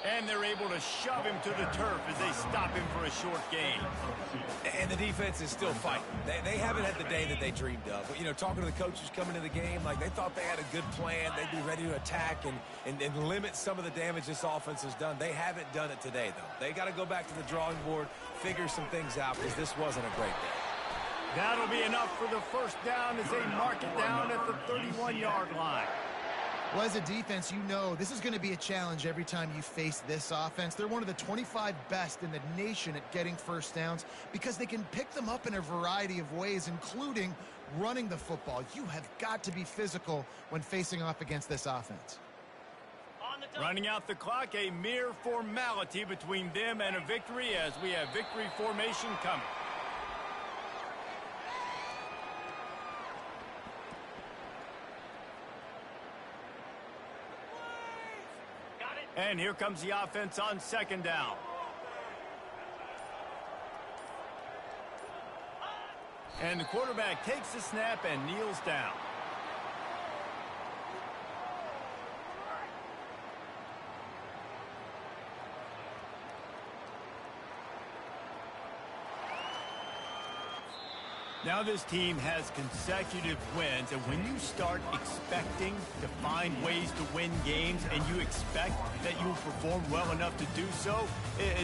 And they're able to shove him to the turf as they stop him for a short gain. And the defense is still fighting. They haven't had the day that they dreamed of. But, you know, talking to the coaches coming to the game, like they thought they had a good plan. They'd be ready to attack and limit some of the damage this offense has done. They haven't done it today, though. They got to go back to the drawing board, figure some things out, because this wasn't a great day. That'll be enough for the first down as they mark it down at the 31-yard line. Well, as a defense, you know this is going to be a challenge every time you face this offense. They're one of the 25 best in the nation at getting first downs because they can pick them up in a variety of ways, including running the football. You have got to be physical when facing off against this offense. Running out the clock, a mere formality between them and a victory as we have victory formation coming. And here comes the offense on 2nd down. And the quarterback takes the snap and kneels down. Now this team has consecutive wins, and when you start expecting to find ways to win games and you expect that you'll perform well enough to do so,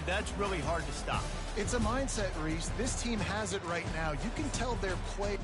that's really hard to stop. It's a mindset, Reese. This team has it right now. You can tell their play.